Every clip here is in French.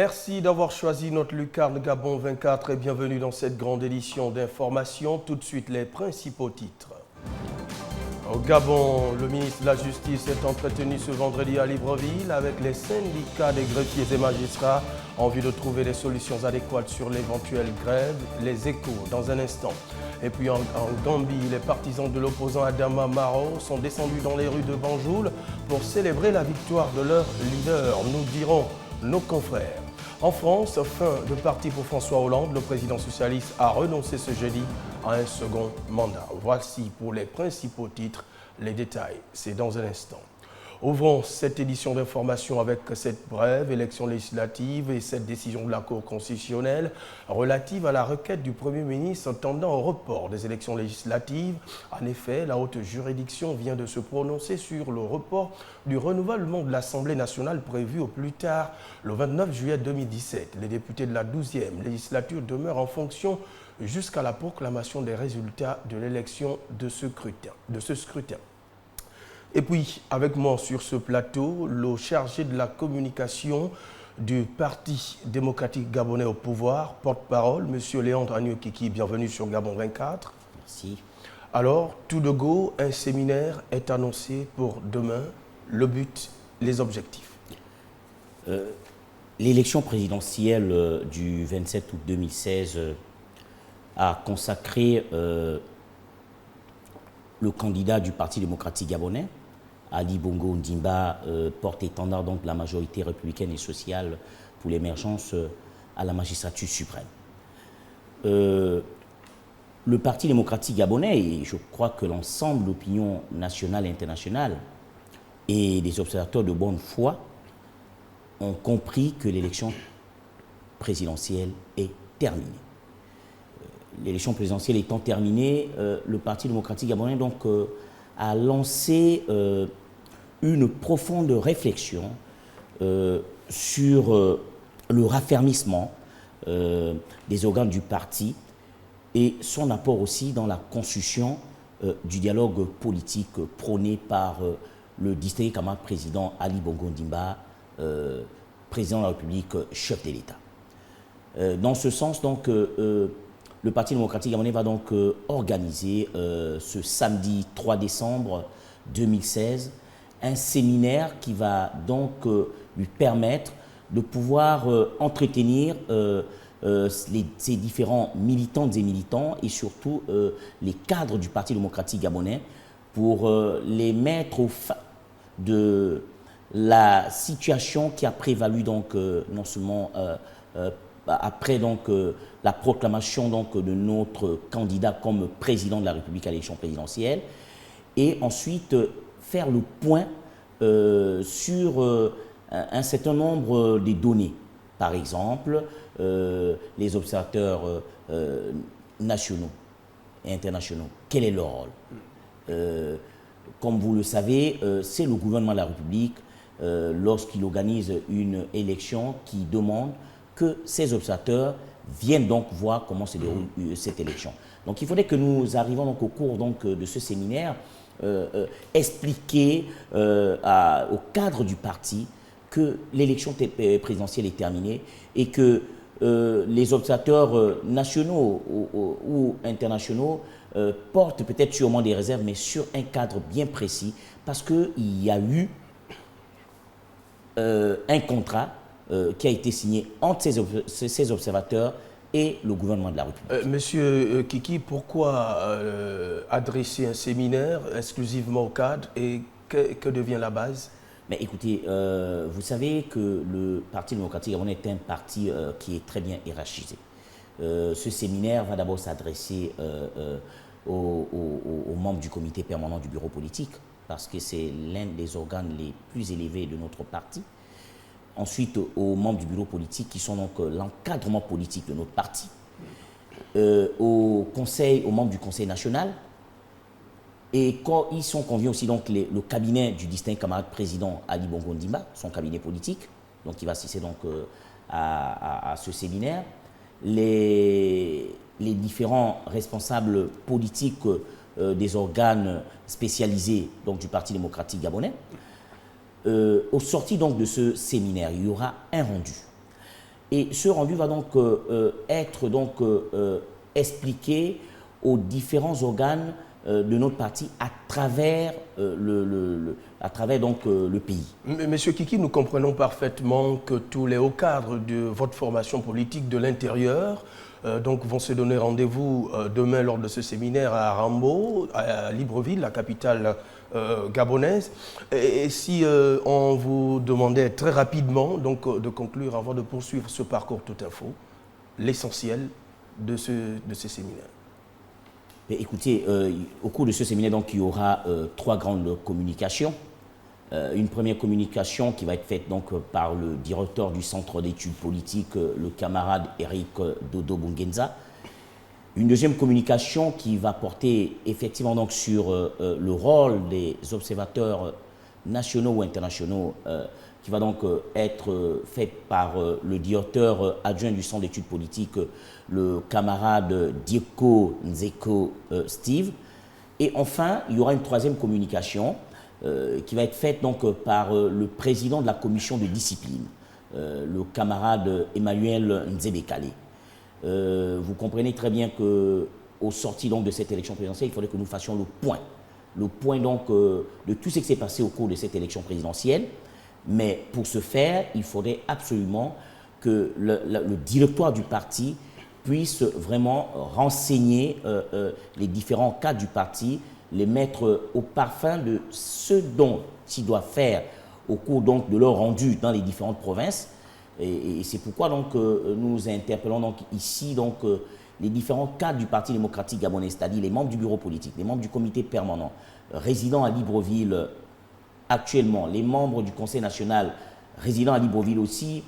Merci d'avoir choisi notre lucarne Gabon 24 et bienvenue dans cette grande édition d'information. Tout de suite, les principaux titres. Au Gabon, le ministre de la Justice est entretenu ce vendredi à Libreville avec les syndicats des greffiers et magistrats en vue de trouver des solutions adéquates sur l'éventuelle grève. Les échos dans un instant. Et puis en Gambie, les partisans de l'opposant Adama Barrow sont descendus dans les rues de Banjul pour célébrer la victoire de leur leader, nous dirons nos confrères. En France, fin de parti pour François Hollande. Le président socialiste a renoncé ce jeudi à un second mandat. Voici pour les principaux titres. Les détails, c'est dans un instant. Ouvrons cette édition d'information avec cette brève élection législative et cette décision de la Cour constitutionnelle relative à la requête du Premier ministre tendant au report des élections législatives. En effet, la haute juridiction vient de se prononcer sur le report du renouvellement de l'Assemblée nationale prévu au plus tard le 29 juillet 2017. Les députés de la 12e législature demeurent en fonction jusqu'à la proclamation des résultats de l'élection de ce scrutin. Et puis, avec moi sur ce plateau, le chargé de la communication du Parti démocratique gabonais au pouvoir, porte-parole, M. Léandre Agneau-Kiki, bienvenue sur Gabon 24. Merci. Alors, tout de go, un séminaire est annoncé pour demain. Le but, les objectifs. L'élection présidentielle du 27 août 2016 a consacré le candidat du Parti démocratique gabonais, Ali Bongo Ondimba, porte-étendard donc de la majorité républicaine et sociale pour l'émergence à la magistrature suprême. Le Parti démocratique gabonais, et je crois que l'ensemble de l'opinion nationale et internationale et des observateurs de bonne foi ont compris que l'élection présidentielle est terminée. L'élection présidentielle étant terminée, le Parti démocratique gabonais donc, a lancé une profonde réflexion sur le raffermissement des organes du parti et son apport aussi dans la construction du dialogue politique prôné par le distingué camarade président Ali Bongo Ondimba, président de la République, chef de l'État. Dans ce sens, donc, le Parti démocratique gabonais va donc organiser ce samedi 3 décembre 2016 un séminaire qui va donc lui permettre de pouvoir entretenir ces différents militantes et militants et surtout les cadres du Parti démocratique gabonais pour les mettre au fait de la situation qui a prévalu donc non seulement après donc la proclamation donc de notre candidat comme président de la République à l'élection présidentielle et ensuite faire le point sur un certain nombre de données. Par exemple, les observateurs nationaux et internationaux, quel est leur rôle? Comme vous le savez, c'est le gouvernement de la République lorsqu'il organise une élection qui demande que ces observateurs viennent donc voir comment se déroule cette élection. Donc il faudrait que nous arrivions donc au cours donc, de ce séminaire expliquer au cadre du parti que l'élection présidentielle est terminée et que les observateurs nationaux ou internationaux portent peut-être sûrement des réserves, mais sur un cadre bien précis, parce qu'il y a eu un contrat qui a été signé entre ces observateurs et le gouvernement de la République. Monsieur Kiki, pourquoi adresser un séminaire exclusivement au cadre et que devient la base? Mais écoutez, vous savez que le Parti démocratique gabonais est un parti qui est très bien hiérarchisé. Ce séminaire va d'abord s'adresser aux membres du comité permanent du bureau politique, parce que c'est l'un des organes les plus élevés de notre parti. Ensuite, aux membres du bureau politique, qui sont donc l'encadrement politique de notre parti. Aux membres du conseil national. Et quand ils sont conviés aussi, donc, le cabinet du distingué camarade président Ali Bongo Ondimba, son cabinet politique, donc qui va assister donc, à ce séminaire. Les différents responsables politiques des organes spécialisés donc, du Parti démocratique gabonais. Au sorti donc de ce séminaire, il y aura un rendu. Et ce rendu va donc être expliqué aux différents organes de notre parti à travers, le pays. Monsieur Kiki, nous comprenons parfaitement que tous les hauts cadres de votre formation politique de l'intérieur vont se donner rendez-vous demain lors de ce séminaire à Rambo, à Libreville, la capitale gabonaise. Et si on vous demandait très rapidement de conclure avant de poursuivre ce parcours tout info, l'essentiel de ce séminaire. Écoutez, au cours de ce séminaire, donc, il y aura 3 grandes communications. Une première communication qui va être faite donc, par le directeur du Centre d'études politiques, le camarade Eric Dodo Bungenza. Une deuxième communication qui va porter effectivement donc, sur le rôle des observateurs nationaux ou internationaux, qui va donc être faite par le directeur adjoint du Centre d'études politiques, le camarade Dieko Nzeko Steve. Et enfin, il y aura une troisième communication qui va être faite donc, par le président de la commission de discipline, le camarade Emmanuel Nzebekale. Vous comprenez très bien qu'au sorti donc, de cette élection présidentielle, il faudrait que nous fassions le point donc, de tout ce qui s'est passé au cours de cette élection présidentielle. Mais pour ce faire, il faudrait absolument que le directoire du parti puisse vraiment renseigner les différents cadres du parti, les mettre au parfum de ce dont ils doivent faire au cours donc, de leur rendu dans les différentes provinces. Et c'est pourquoi donc, nous interpellons donc, ici donc, les différents cadres du Parti démocratique gabonais, c'est-à-dire les membres du bureau politique, les membres du comité permanent, résidant à Libreville actuellement, les membres du Conseil national résidant à Libreville aussi,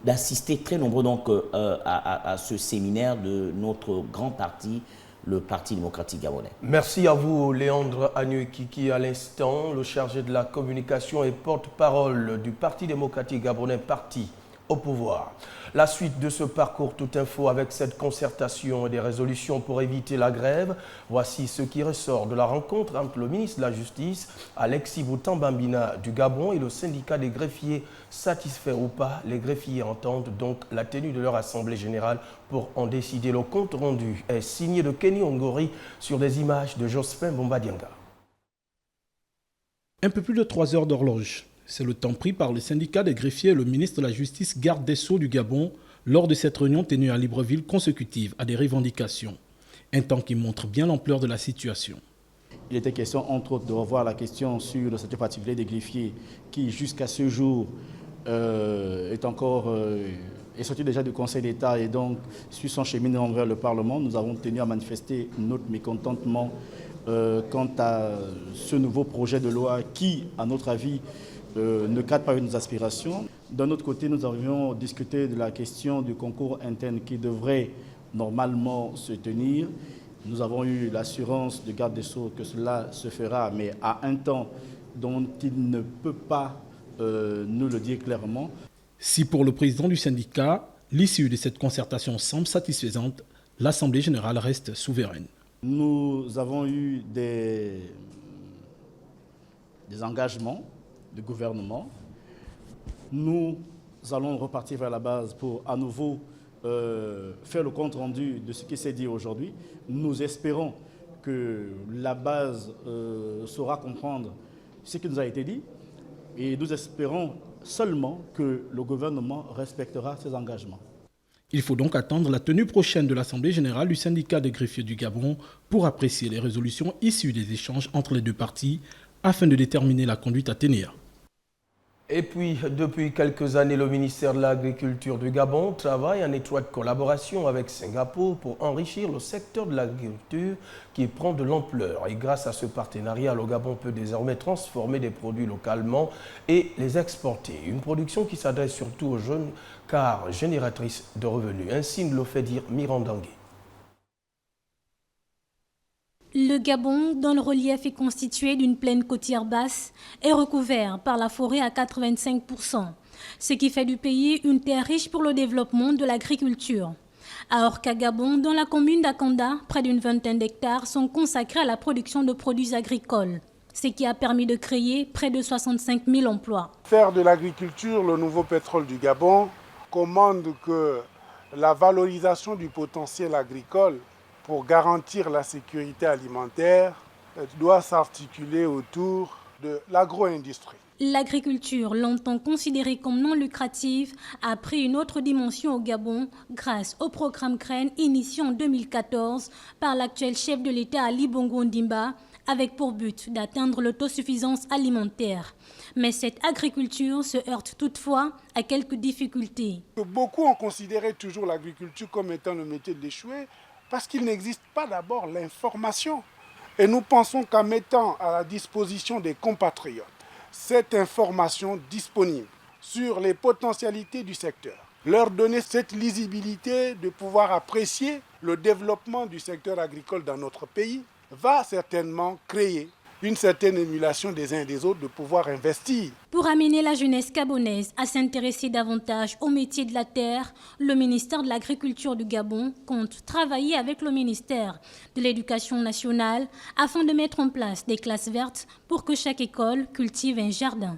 d'assister très nombreux donc, à ce séminaire de notre grand parti, le Parti démocratique gabonais. Merci à vous, Léandre Agnew-Kiki, à l'instant, le chargé de la communication et porte-parole du Parti démocratique gabonais, parti au pouvoir. La suite de ce parcours tout info avec cette concertation et des résolutions pour éviter la grève, voici ce qui ressort de la rencontre entre le ministre de la Justice, Alexis Boutambambina du Gabon, et le syndicat des greffiers. Satisfaits ou pas, les greffiers entendent donc la tenue de leur assemblée générale pour en décider. Le compte rendu est signé de Kenny Ongori sur des images de Jospin Bombadianga. Un peu plus de 3 heures d'horloge. C'est le temps pris par le syndicat des greffiers et le ministre de la Justice, garde des Sceaux du Gabon, lors de cette réunion tenue à Libreville consécutive à des revendications. Un temps qui montre bien l'ampleur de la situation. Il était question, entre autres, de revoir la question sur le statut particulier des greffiers qui, jusqu'à ce jour, est sorti déjà du Conseil d'État et donc suit son cheminement vers le Parlement. Nous avons tenu à manifester notre mécontentement quant à ce nouveau projet de loi qui, à notre avis, ne cadre pas avec nos aspirations. D'un autre côté, nous avions discuté de la question du concours interne qui devrait normalement se tenir. Nous avons eu l'assurance du garde des Sceaux que cela se fera, mais à un temps dont il ne peut pas nous le dire clairement. Si pour le président du syndicat, l'issue de cette concertation semble satisfaisante, l'Assemblée générale reste souveraine. Nous avons eu des engagements du gouvernement. Nous allons repartir vers la base pour à nouveau faire le compte rendu de ce qui s'est dit aujourd'hui. Nous espérons que la base saura comprendre ce qui nous a été dit et nous espérons seulement que le gouvernement respectera ses engagements. Il faut donc attendre la tenue prochaine de l'Assemblée générale du syndicat des greffiers du Gabon pour apprécier les résolutions issues des échanges entre les deux parties afin de déterminer la conduite à tenir. Et puis, depuis quelques années, le ministère de l'Agriculture du Gabon travaille en étroite collaboration avec Singapour pour enrichir le secteur de l'agriculture qui prend de l'ampleur. Et grâce à ce partenariat, le Gabon peut désormais transformer des produits localement et les exporter. Une production qui s'adresse surtout aux jeunes car génératrice de revenus. Ainsi nous le fait dire Mirandangé. Le Gabon, dont le relief est constitué d'une plaine côtière basse, est recouvert par la forêt à 85%, ce qui fait du pays une terre riche pour le développement de l'agriculture. À Orca-Gabon, dans la commune d'Akanda, près d'une vingtaine d'hectares sont consacrés à la production de produits agricoles, ce qui a permis de créer près de 65 000 emplois. Faire de l'agriculture le nouveau pétrole du Gabon commande que la valorisation du potentiel agricole pour garantir la sécurité alimentaire doit s'articuler autour de l'agro-industrie. L'agriculture, longtemps considérée comme non lucrative, a pris une autre dimension au Gabon grâce au programme CREN initié en 2014 par l'actuel chef de l'État Ali Bongo Ondimba, avec pour but d'atteindre l'autosuffisance alimentaire. Mais cette agriculture se heurte toutefois à quelques difficultés. Beaucoup ont considéré toujours l'agriculture comme étant le métier de l'échoué parce qu'il n'existe pas d'abord l'information. Et nous pensons qu'en mettant à la disposition des compatriotes cette information disponible sur les potentialités du secteur, leur donner cette lisibilité de pouvoir apprécier le développement du secteur agricole dans notre pays, va certainement créer une certaine émulation des uns et des autres de pouvoir investir. Pour amener la jeunesse gabonaise à s'intéresser davantage au métier de la terre, le ministère de l'Agriculture du Gabon compte travailler avec le ministère de l'Éducation nationale afin de mettre en place des classes vertes pour que chaque école cultive un jardin.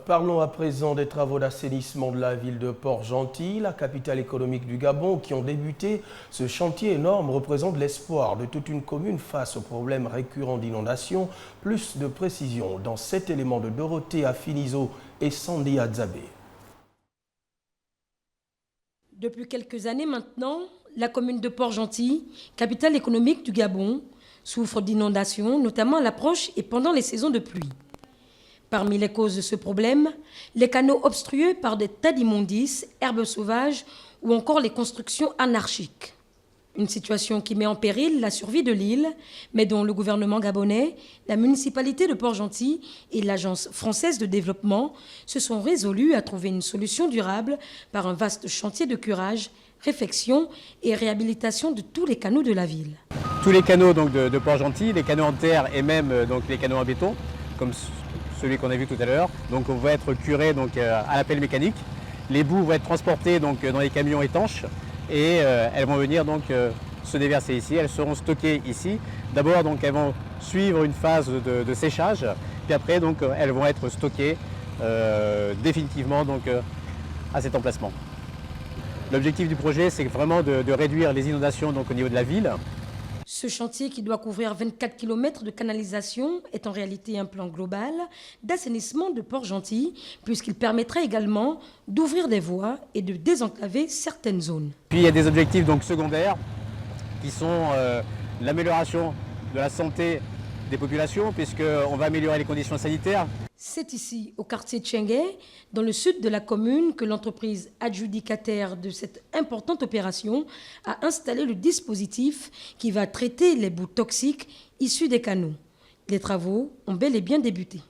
Parlons à présent des travaux d'assainissement de la ville de Port-Gentil, la capitale économique du Gabon, qui ont débuté. Ce chantier énorme représente l'espoir de toute une commune face aux problèmes récurrents d'inondation. Plus de précisions dans cet élément de Dorothée Afinizo et Sandy Adzabé. Depuis quelques années maintenant, la commune de Port-Gentil, capitale économique du Gabon, souffre d'inondations, notamment à l'approche et pendant les saisons de pluie. Parmi les causes de ce problème, les canaux obstrués par des tas d'immondices, herbes sauvages ou encore les constructions anarchiques. Une situation qui met en péril la survie de l'île, mais dont le gouvernement gabonais, la municipalité de Port-Gentil et l'Agence française de développement se sont résolus à trouver une solution durable par un vaste chantier de curage, réfection et réhabilitation de tous les canaux de la ville. Tous les canaux donc, de Port-Gentil, les canaux en terre et même donc, les canaux en béton, comme celui qu'on a vu tout à l'heure, donc on va être curé donc, à la pelle mécanique. Les boues vont être transportées donc, dans les camions étanches et elles vont venir donc, se déverser ici. Elles seront stockées ici. D'abord, donc, elles vont suivre une phase de séchage, puis après, donc, elles vont être stockées définitivement donc, à cet emplacement. L'objectif du projet, c'est vraiment de réduire les inondations donc, au niveau de la ville. Ce chantier, qui doit couvrir 24 km de canalisation, est en réalité un plan global d'assainissement de Port-Gentil, puisqu'il permettrait également d'ouvrir des voies et de désenclaver certaines zones. Puis il y a des objectifs donc, secondaires qui sont l'amélioration de la santé des populations, puisqu'on va améliorer les conditions sanitaires. C'est ici, au quartier Tchengué, dans le sud de la commune, que l'entreprise adjudicataire de cette importante opération a installé le dispositif qui va traiter les boues toxiques issues des canaux. Les travaux ont bel et bien débuté.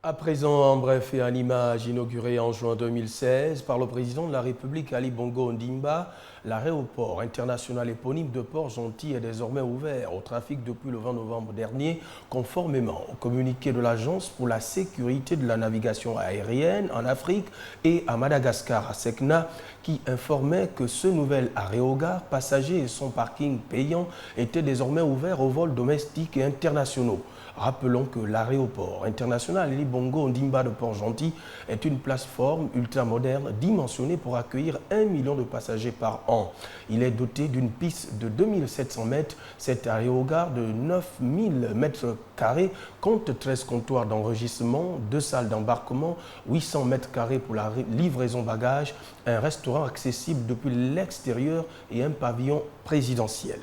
À présent, en bref et en image, inauguré en juin 2016 par le président de la République Ali Bongo Ondimba, l'aéroport international éponyme de Port-Gentil est désormais ouvert au trafic depuis le 20 novembre dernier, conformément au communiqué de l'Agence pour la sécurité de la navigation aérienne en Afrique et à Madagascar, à Sekna, qui informait que ce nouvel aérogare passager et son parking payant étaient désormais ouverts aux vols domestiques et internationaux. Rappelons que l'aéroport international Ali Bongo Ondimba de Port-Gentil est une plateforme ultramoderne dimensionnée pour accueillir 1 million de passagers par an. Il est doté d'une piste de 2700 mètres. Cet aérogare de 9000 mètres carrés compte 13 comptoirs d'enregistrement, 2 salles d'embarquement, 800 mètres carrés pour la livraison bagages, un restaurant accessible depuis l'extérieur et un pavillon présidentiel.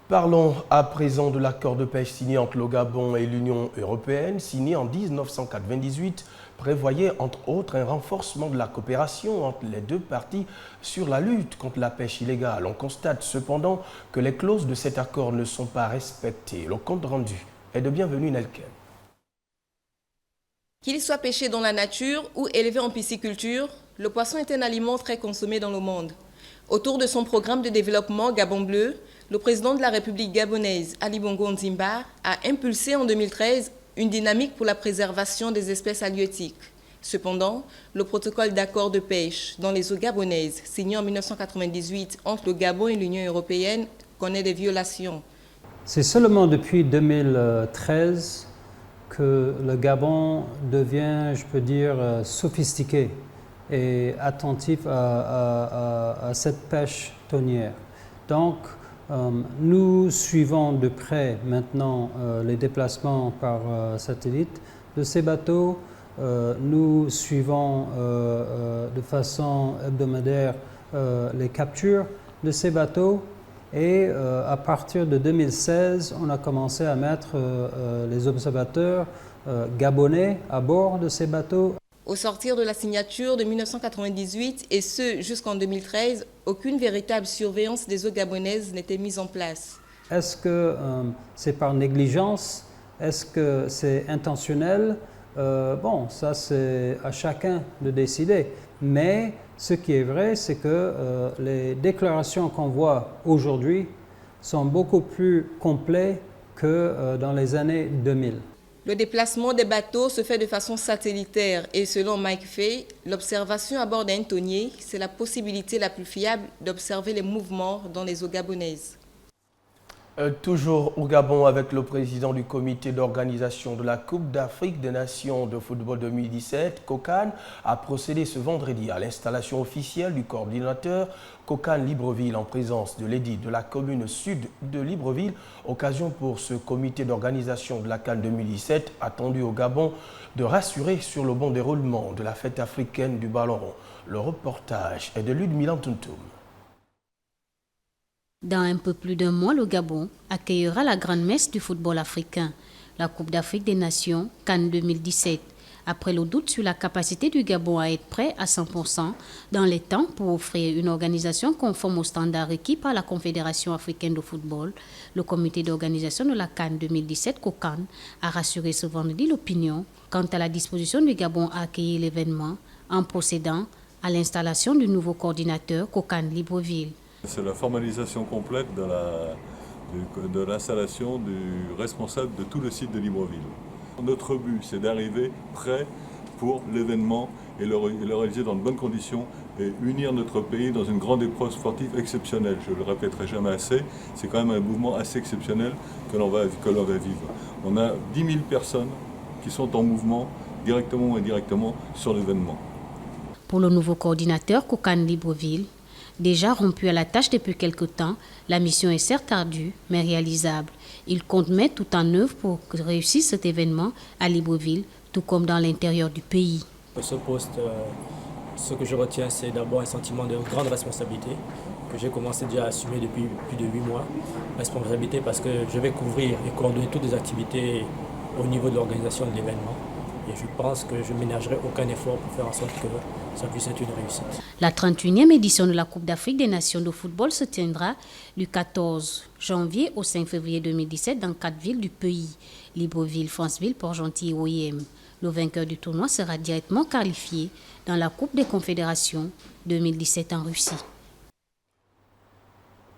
Parlons à présent de l'accord de pêche signé entre le Gabon et l'Union européenne, signé en 1998, prévoyait entre autres un renforcement de la coopération entre les deux parties sur la lutte contre la pêche illégale. On constate cependant que les clauses de cet accord ne sont pas respectées. Le compte rendu est de bienvenue Nelken. Qu'il soit pêché dans la nature ou élevé en pisciculture, le poisson est un aliment très consommé dans le monde. Autour de son programme de développement Gabon Bleu, le président de la République gabonaise, Ali Bongo Ondimba, a impulsé en 2013 une dynamique pour la préservation des espèces halieutiques. Cependant, le protocole d'accord de pêche dans les eaux gabonaises, signé en 1998 entre le Gabon et l'Union européenne, connaît des violations. C'est seulement depuis 2013 que le Gabon devient, je peux dire, sophistiqué et attentif à cette pêche thonière. Donc, nous suivons de près maintenant les déplacements par satellite de ces bateaux. Nous suivons de façon hebdomadaire les captures de ces bateaux. Et à partir de 2016, on a commencé à mettre les observateurs gabonais à bord de ces bateaux. Au sortir de la signature de 1998, et ce jusqu'en 2013, aucune véritable surveillance des eaux gabonaises n'était mise en place. Est-ce que c'est par négligence? Est-ce que c'est intentionnel? Bon, ça c'est à chacun de décider. Mais ce qui est vrai, c'est que les déclarations qu'on voit aujourd'hui sont beaucoup plus complètes que dans les années 2000. Le déplacement des bateaux se fait de façon satellitaire et selon Mike Fay, l'observation à bord d'un thonier, c'est la possibilité la plus fiable d'observer les mouvements dans les eaux gabonaises. Toujours au Gabon avec le président du comité d'organisation de la Coupe d'Afrique des Nations de football 2017, COCAN, a procédé ce vendredi à l'installation officielle du coordinateur COCAN Libreville en présence de l'édit de la commune sud de Libreville. Occasion pour ce comité d'organisation de la CAN 2017 attendu au Gabon de rassurer sur le bon déroulement de la fête africaine du ballon rond. Le reportage est de Ludmila Tuntum. Dans un peu plus d'un mois, le Gabon accueillera la grande messe du football africain, la Coupe d'Afrique des Nations, CAN 2017. Après le doute sur la capacité du Gabon à être prêt à 100% dans les temps pour offrir une organisation conforme aux standards requis par la Confédération africaine de football, le comité d'organisation de la CAN 2017, COCAN, a rassuré ce vendredi l'opinion quant à la disposition du Gabon à accueillir l'événement en procédant à l'installation du nouveau coordinateur COCAN Libreville. C'est la formalisation complète de l'installation du responsable de tout le site de Libreville. Notre but, c'est d'arriver prêt pour l'événement et le réaliser dans de bonnes conditions et unir notre pays dans une grande épreuve sportive exceptionnelle. Je ne le répéterai jamais assez, c'est quand même un mouvement assez exceptionnel que l'on va vivre. On a 10 000 personnes qui sont en mouvement, directement ou indirectement, sur l'événement. Pour le nouveau coordinateur COCAN Libreville, déjà rompu à la tâche depuis quelque temps, la mission est certes ardue, mais réalisable. Il compte mettre tout en œuvre pour réussir cet événement à Libreville, tout comme dans l'intérieur du pays. Pour ce poste, ce que je retiens, c'est d'abord un sentiment de grande responsabilité que j'ai commencé déjà à assumer depuis plus de 8 mois. Responsabilité parce que je vais couvrir et coordonner toutes les activités au niveau de l'organisation de l'événement. Et je pense que je ne ménagerai aucun effort pour faire en sorte que ça puisse être une réussite. La 31e édition de la Coupe d'Afrique des Nations de football se tiendra du 14 janvier au 5 février 2017 dans 4 villes du pays, Libreville, Franceville, Port-Gentil et Oyem. Le vainqueur du tournoi sera directement qualifié dans la Coupe des Confédérations 2017 en Russie.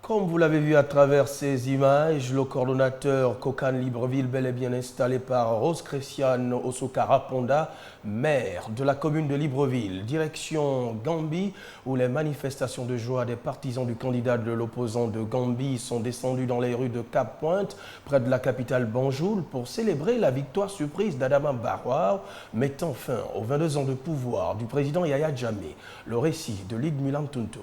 Comme vous l'avez vu à travers ces images, le coordonnateur COCAN Libreville, bel et bien installé par Rose Christiane Osokara-Ponda, maire de la commune de Libreville, direction Gambie, où les manifestations de joie des partisans du candidat de l'opposant de Gambie sont descendues dans les rues de Cap-Pointe, près de la capitale Banjul, pour célébrer la victoire surprise d'Adama Barrow, mettant fin aux 22 ans de pouvoir du président Yaya Jammeh. Le récit de Ludmila Tuntum.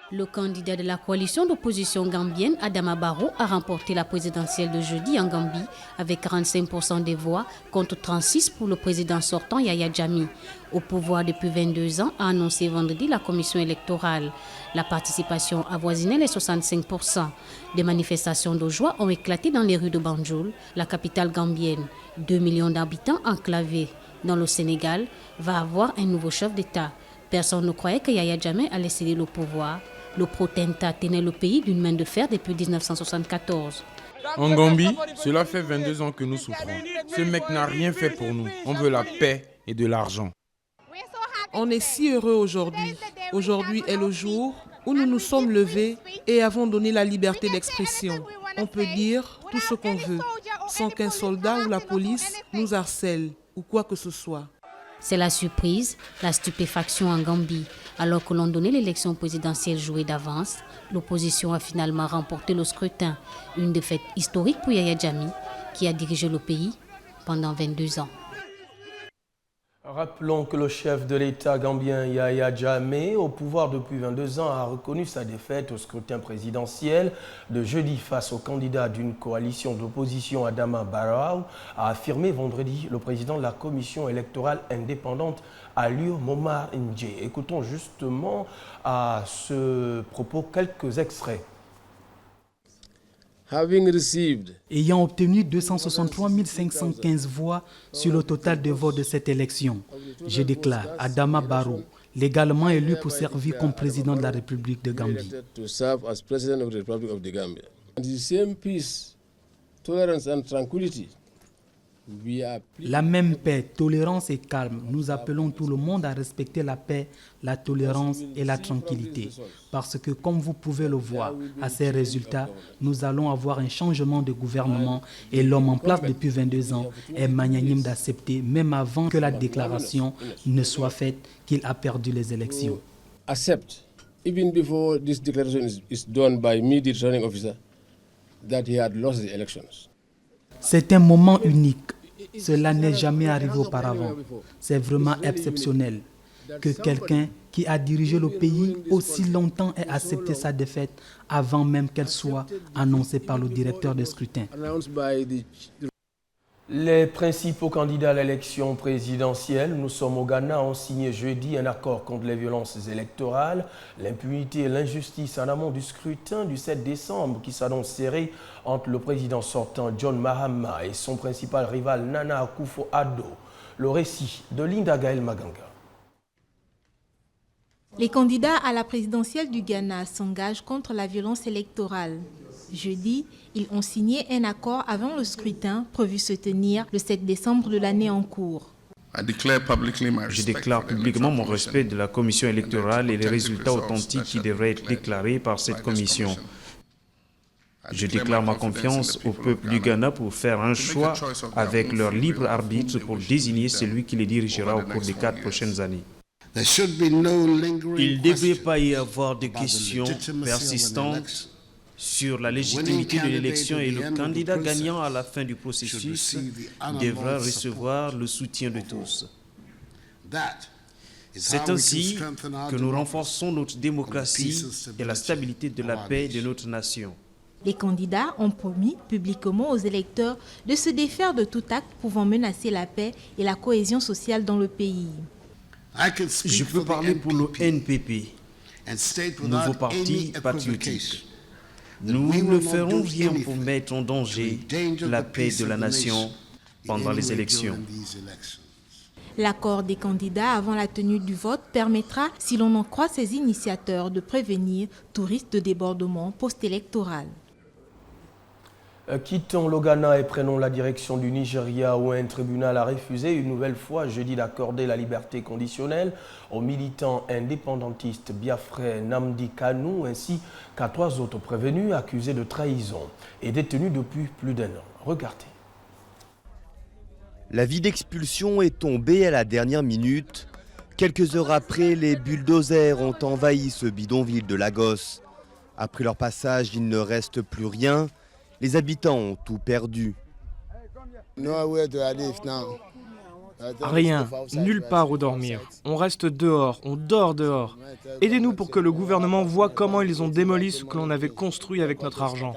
Le candidat de la coalition d'opposition gambienne, Adama Barrow, a remporté la présidentielle de jeudi en Gambie avec 45% des voix contre 36% pour le président sortant Yaya Jammeh. Au pouvoir depuis 22 ans, a annoncé vendredi la commission électorale. La participation avoisinait les 65%. Des manifestations de joie ont éclaté dans les rues de Banjul, la capitale gambienne. 2 millions d'habitants enclavés dans le Sénégal va avoir un nouveau chef d'État. Personne ne croyait que Yaya Jammeh allait céder le pouvoir. Le potentat tenait le pays d'une main de fer depuis 1974. En Gambie, cela fait 22 ans que nous souffrons. Ce mec n'a rien fait pour nous. On veut la paix et de l'argent. On est si heureux aujourd'hui. Aujourd'hui est le jour où nous nous sommes levés et avons donné la liberté d'expression. On peut dire tout ce qu'on veut, sans qu'un soldat ou la police nous harcèle ou quoi que ce soit. C'est la surprise, la stupéfaction en Gambie. Alors que l'on donnait l'élection présidentielle jouée d'avance, l'opposition a finalement remporté le scrutin. Une défaite historique pour Yaya Jammeh, qui a dirigé le pays pendant 22 ans. Rappelons que le chef de l'État gambien Yaya Jammeh, au pouvoir depuis 22 ans, a reconnu sa défaite au scrutin présidentiel de jeudi face au candidat d'une coalition d'opposition Adama Barrow, a affirmé vendredi le président de la commission électorale indépendante Alieu Momar Ndje. Écoutons justement à ce propos quelques extraits. Ayant obtenu 263 515 voix sur le total des votes de cette élection, je déclare Adama Barrow légalement élu pour servir comme président de la République de Gambie. La même paix, tolérance et calme, nous appelons tout le monde à respecter la paix, la tolérance et la tranquillité. Parce que, comme vous pouvez le voir, à ces résultats, nous allons avoir un changement de gouvernement et l'homme en place depuis 22 ans est magnanime d'accepter, même avant que la déclaration ne soit faite, qu'il a perdu les élections. Accept, even before this declaration is done by me, the returning officer, that he had lost the elections. C'est un moment unique. Cela n'est jamais arrivé auparavant. C'est vraiment exceptionnel que quelqu'un qui a dirigé le pays aussi longtemps ait accepté sa défaite avant même qu'elle soit annoncée par le directeur de scrutin. Les principaux candidats à l'élection présidentielle, nous sommes au Ghana, ont signé jeudi un accord contre les violences électorales, l'impunité et l'injustice en amont du scrutin du 7 décembre qui s'annonce serré entre le président sortant John Mahama et son principal rival Nana Akufo-Addo. Le récit de Linda Gaël Maganga. Les candidats à la présidentielle du Ghana s'engagent contre la violence électorale. Jeudi, ils ont signé un accord avant le scrutin prévu se tenir le 7 décembre de l'année en cours. Je déclare publiquement mon respect de la commission électorale et les résultats authentiques qui devraient être déclarés par cette commission. Je déclare ma confiance au peuple du Ghana pour faire un choix avec leur libre arbitre pour désigner celui qui les dirigera au cours des 4 prochaines années. Il ne devrait pas y avoir de questions persistantes sur la légitimité de l'élection et le candidat gagnant à la fin du processus devra recevoir le soutien de tous. C'est ainsi que nous renforçons notre démocratie et la stabilité de la paix de notre nation. Les candidats ont promis publiquement aux électeurs de se défaire de tout acte pouvant menacer la paix et la cohésion sociale dans le pays. Je peux parler pour le NPP, nouveau parti patriotique. Nous ne ferons rien pour mettre en danger la paix de la nation pendant les élections. L'accord des candidats avant la tenue du vote permettra, si l'on en croit ses initiateurs, de prévenir tout risque de débordement post-électoral. Quittons le Ghana et prenons la direction du Nigeria où un tribunal a refusé une nouvelle fois jeudi d'accorder la liberté conditionnelle aux militants indépendantistes biafrais Nnamdi Kanu ainsi qu'à 3 autres prévenus accusés de trahison et détenus depuis plus d'1 an. Regardez. L'avis d'expulsion est tombé à la dernière minute. Quelques heures après, les bulldozers ont envahi ce bidonville de Lagos. Après leur passage, il ne reste plus rien. Les habitants ont tout perdu. Rien, nulle part où dormir. On reste dehors, on dort dehors. Aidez-nous pour que le gouvernement voit comment ils ont démoli ce que l'on avait construit avec notre argent.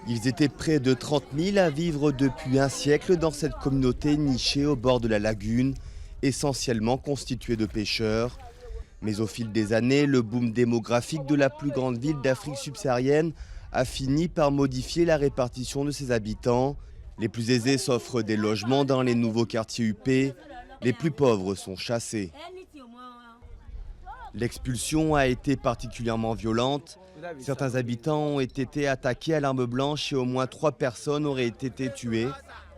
Ils étaient près de 30 000 à vivre depuis un siècle dans cette communauté nichée au bord de la lagune, essentiellement constituée de pêcheurs. Mais au fil des années, le boom démographique de la plus grande ville d'Afrique subsaharienne a fini par modifier la répartition de ses habitants. Les plus aisés s'offrent des logements dans les nouveaux quartiers huppés. Les plus pauvres sont chassés. L'expulsion a été particulièrement violente. Certains habitants ont été attaqués à l'arme blanche et au moins 3 personnes auraient été tuées.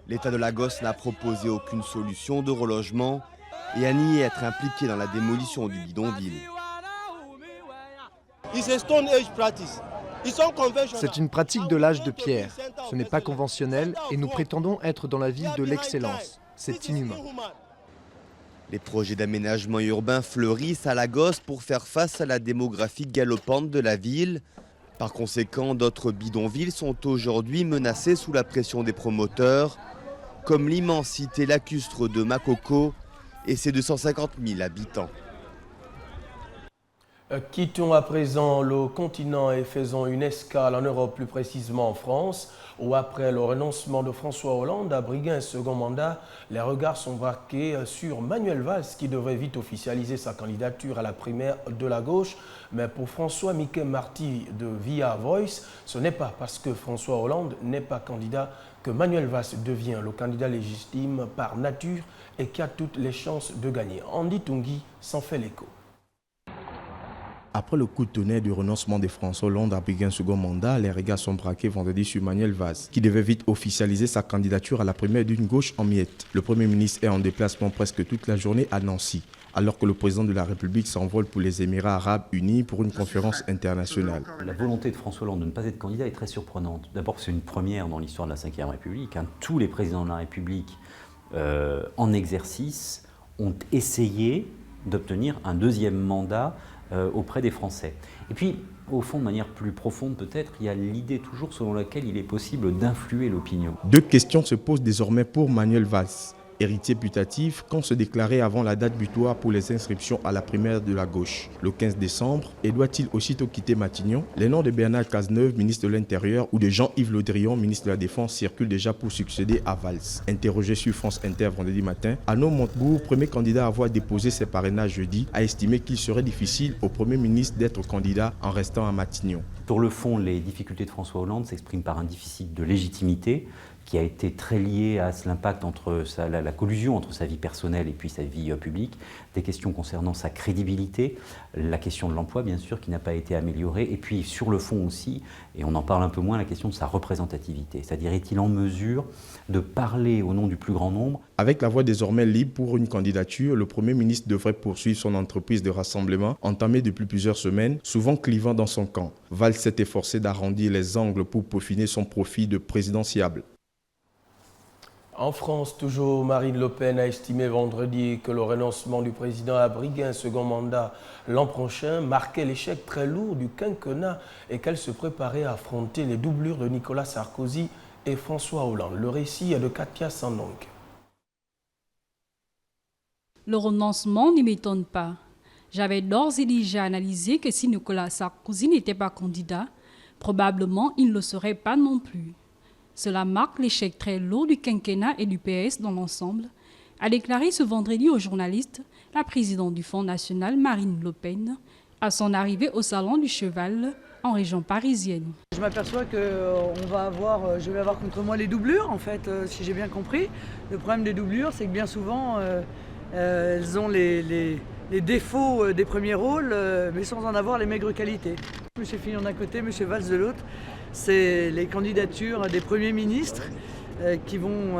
L'État de Lagos n'a proposé aucune solution de relogement et a nié être impliqué dans la démolition du bidonville. C'est une pratique de l'âge de pierre. Ce n'est pas conventionnel et nous prétendons être dans la ville de l'excellence. C'est inhumain. Les projets d'aménagement urbain fleurissent à Lagos pour faire face à la démographie galopante de la ville. Par conséquent, d'autres bidonvilles sont aujourd'hui menacés sous la pression des promoteurs, comme l'immense cité lacustre de Makoko et ses 250 000 habitants. Quittons à présent le continent et faisons une escale en Europe, plus précisément en France, où après le renoncement de François Hollande à briguer un second mandat, les regards sont braqués sur Manuel Valls qui devrait vite officialiser sa candidature à la primaire de la gauche. Mais pour François Mickey Marty de Via Voice, ce n'est pas parce que François Hollande n'est pas candidat que Manuel Valls devient le candidat légitime par nature et qui a toutes les chances de gagner. Andy Tungi s'en fait l'écho. Après le coup de tonnerre du renoncement de François Hollande à briguer un second mandat, les regards sont braqués vendredi sur Manuel Valls, qui devait vite officialiser sa candidature à la primaire d'une gauche en miettes. Le Premier ministre est en déplacement presque toute la journée à Nancy, alors que le président de la République s'envole pour les Émirats arabes unis pour une conférence internationale. La volonté de François Hollande de ne pas être candidat est très surprenante. D'abord, c'est une première dans l'histoire de la Ve République. Tous les présidents de la République en exercice ont essayé d'obtenir un deuxième mandat auprès des Français. Et puis, au fond, de manière plus profonde peut-être, il y a l'idée toujours selon laquelle il est possible d'influer l'opinion. Deux questions se posent désormais pour Manuel Valls. Héritier putatif, quand se déclarer avant la date butoir pour les inscriptions à la primaire de la gauche, le 15 décembre, et doit-il aussitôt quitter Matignon? Les noms de Bernard Cazeneuve, ministre de l'Intérieur, ou de Jean-Yves Le Drian, ministre de la Défense, circulent déjà pour succéder à Valls. Interrogé sur France Inter vendredi matin, Arnaud Montebourg, premier candidat à avoir déposé ses parrainages jeudi, a estimé qu'il serait difficile au Premier ministre d'être candidat en restant à Matignon. Sur le fond, les difficultés de François Hollande s'expriment par un déficit de légitimité qui a été très lié à l'impact entre la collusion entre sa vie personnelle et puis sa vie publique, des questions concernant sa crédibilité, la question de l'emploi bien sûr qui n'a pas été améliorée, et puis sur le fond aussi, et on en parle un peu moins, la question de sa représentativité, c'est-à-dire est-il en mesure de parler au nom du plus grand nombre? Avec la voie désormais libre pour une candidature, le Premier ministre devrait poursuivre son entreprise de rassemblement entamée depuis plusieurs semaines, souvent clivant dans son camp. Valls s'est efforcé d'arrondir les angles pour peaufiner son profil de présidentiable. En France, toujours, Marine Le Pen a estimé vendredi que le renoncement du président à briguer un second mandat l'an prochain marquait l'échec très lourd du quinquennat et qu'elle se préparait à affronter les doublures de Nicolas Sarkozy et François Hollande. Le récit est de Katia Sandong. Le renoncement ne m'étonne pas. J'avais d'ores et déjà analysé que si Nicolas Sarkozy n'était pas candidat, probablement il ne le serait pas non plus. Cela marque l'échec très lourd du quinquennat et du PS dans l'ensemble, a déclaré ce vendredi aux journalistes la présidente du Front National, Marine Le Pen, à son arrivée au Salon du Cheval en région parisienne. Je m'aperçois que je vais avoir contre moi les doublures, en fait, si j'ai bien compris. Le problème des doublures, c'est que bien souvent, elles ont les défauts des premiers rôles, mais sans en avoir les maigres qualités. M. Fillon d'un côté, M. Valls de l'autre, c'est les candidatures des premiers ministres qui vont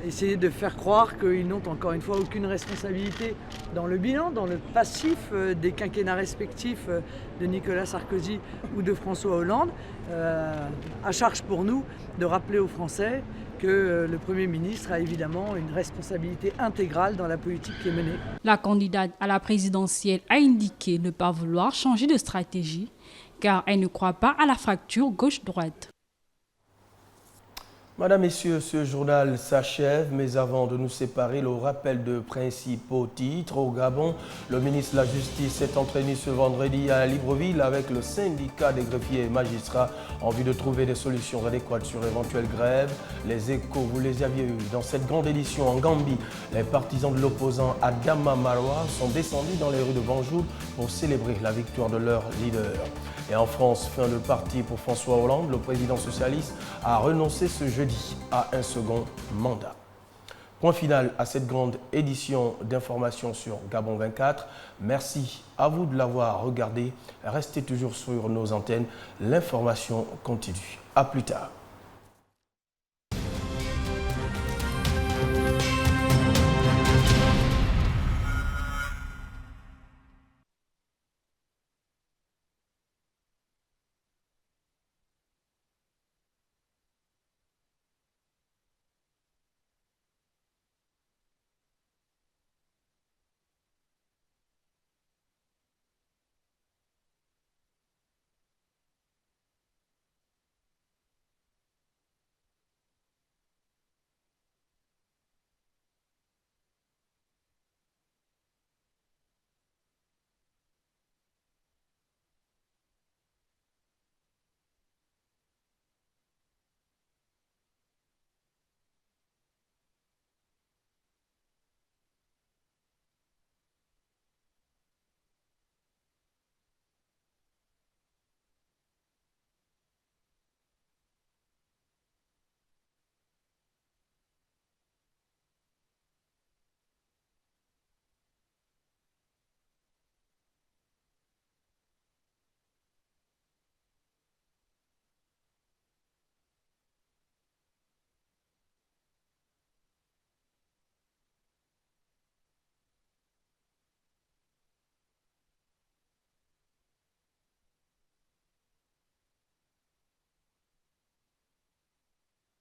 essayer de faire croire qu'ils n'ont encore une fois aucune responsabilité dans le bilan, dans le passif des quinquennats respectifs de Nicolas Sarkozy ou de François Hollande. À charge pour nous de rappeler aux Français que le Premier ministre a évidemment une responsabilité intégrale dans la politique qui est menée. La candidate à la présidentielle a indiqué ne pas vouloir changer de stratégie car elle ne croit pas à la fracture gauche-droite. Madame, Messieurs, ce journal s'achève, mais avant de nous séparer, le rappel de principaux titres. Au Gabon, le ministre de la Justice s'est entraîné ce vendredi à Libreville avec le syndicat des greffiers et magistrats en vue de trouver des solutions adéquates sur l'éventuelle grève. Les échos, vous les aviez eus. Dans cette grande édition en Gambie, les partisans de l'opposant Adama Barrow sont descendus dans les rues de Banjul pour célébrer la victoire de leur leader. Et en France, fin de partie pour François Hollande, le président socialiste a renoncé ce jeudi à un second mandat. Point final à cette grande édition d'information sur Gabon 24. Merci à vous de l'avoir regardé. Restez toujours sur nos antennes. L'information continue. À plus tard.